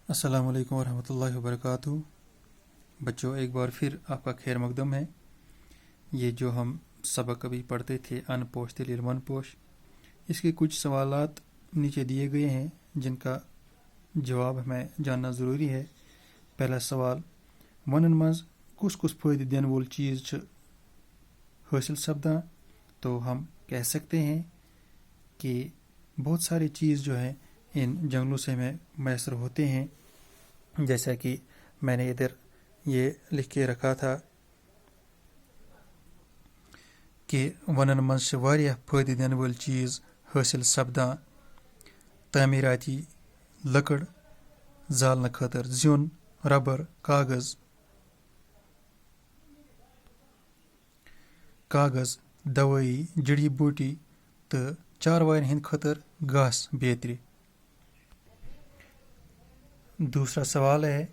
अस्सलाम वालेकुम वरहमतुल्लाहि वबरकातुहू। बच्चों, एक बार फिर आपका खैर मकदम है। ये जो हम सबक अभी पढ़ते थे अनपोश दलील मनपोश, इसके कुछ सवालात नीचे दिए गए हैं जिनका जवाब हमें जानना ज़रूरी है। पहला सवाल, वनन मज कुस कुस फ़ायदे दिन वोल चीज़ हासिल सपदा। तो हम कह सकते हैं कि बहुत सारी चीज़ जो है इन जंगलों से हमें मैसर होते हैं। जैसा कि मैंने इधर ये लिख के रखा था कि वनन मज से वारिया फ़ायदे दिन वाली चीज़ हासिल सपदा। तामीराती लकड़, जालने खतर ज़्यून, रबर, कागज़, दवाई, जड़ी बूटी तो चारवाइन हिंद खतर घास बेहतरी। दूसरा सवाल है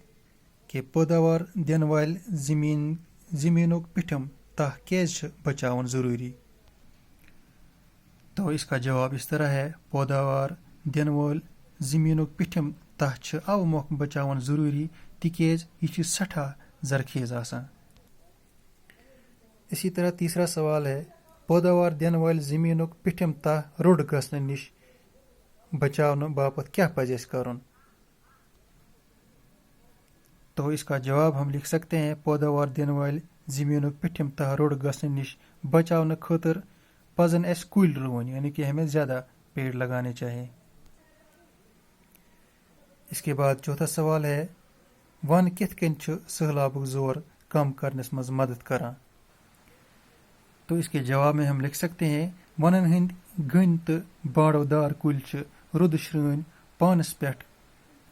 कि पैदावार दिन वाल ज़मीनों पिठम तह कैज बचावन ज़रूरी। तो इसका जवाब इस तरह है, पैदावार दिन वाल ज़मीनों पिठम तह अव मौक बचावन ज़रूरी तिकेज यह सठा जरखेज आसान। इसी तरह तीसरा सवाल है, पैदावार दिन वाल ज़मीनों पिठम तह रोड गसने निश बचावन बापत क्या पजेस करुन। तो इसका जवाब हम लिख सकते हैं, पैदावार दिन वाल ज़मीनों पिठम तह रोड गसने निश बचावन खतर पजन एस कुल रुवन, यानी कि हमें ज़्यादा पेड़ लगाने चाहिए। इसके बाद चौथा सवाल है, वन कित कन सहलाबुक जोर कम करने मज मदद करा। तो इसके जवाब में हम लिख सकते हैं, वनन हिंद गन तो बाड़ोदार कुल रुद श्रन पानस पे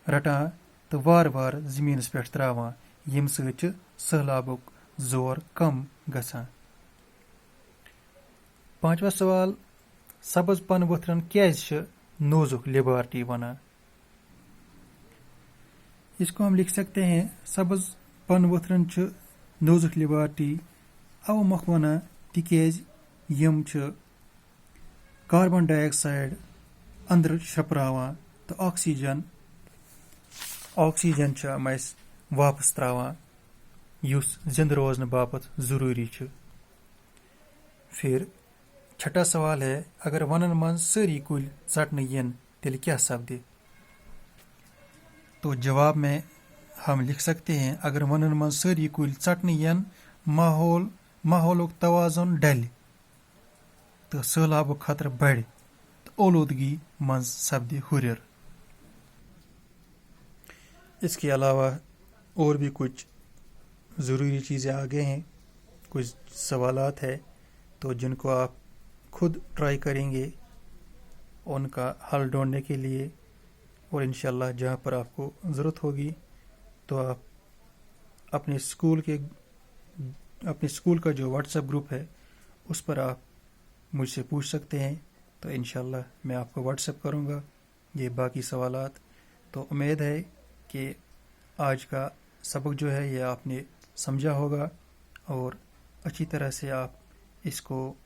रटान तो वार वार ज़मीनस पे त्रावान, यम सह सहलाबुक जोर कम गसान। पांचवा सवाल, सब्ज पन वथरन क्याज नोजुक लिबार्टी वनान। इसको हम लिख सकते हैं, सब्ज पन वथरन नोजुक लिबार्टी अव मख वनान तिकेज यम कार्बन डाइऑक्साइड अंदर छपरावान तो ऑक्सीजन वापस त्रावान युस जिंद रोजन बापत ज़रूरी। फिर छठा सवाल है, अगर वनन मज सारी कुल षटन यन तेल क्या सपदे। तो जवाब में हम लिख सकते हैं, अगर वनन मज सारी कुल षटन यन माहौलुक तवाजुन डल तो सैलाबुक खतर बढ़ तो ओलूदगी मज सपदे हुरिर। इसके अलावा और भी कुछ ज़रूरी चीज़ें आगे हैं, कुछ सवालात है तो जिनको आप खुद ट्राई करेंगे उनका हल ढूंढने के लिए, और इंशाल्लाह जहाँ पर आपको ज़रूरत होगी तो आप अपने स्कूल का जो व्हाट्सएप ग्रुप है उस पर आप मुझसे पूछ सकते हैं। तो इंशाल्लाह मैं आपको व्हाट्सएप करूँगा ये बाकी सवालात। तो उम्मीद है कि आज का सबक जो है ये आपने समझा होगा और अच्छी तरह से आप इसको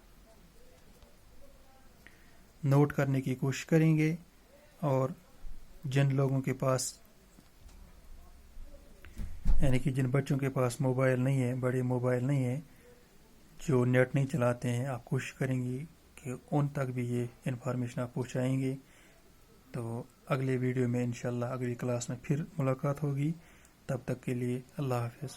नोट करने की कोशिश करेंगे। और जिन लोगों के पास, यानी कि जिन बच्चों के पास मोबाइल नहीं है, बड़े मोबाइल नहीं है, जो नेट नहीं चलाते हैं, आप कोशिश करेंगे कि उन तक भी ये इन्फॉर्मेशन आप पहुँचाएँगे। तो अगले वीडियो में इंशाल्लाह अगली क्लास में फिर मुलाकात होगी। तब तक के लिए अल्लाह हाफ़िज़।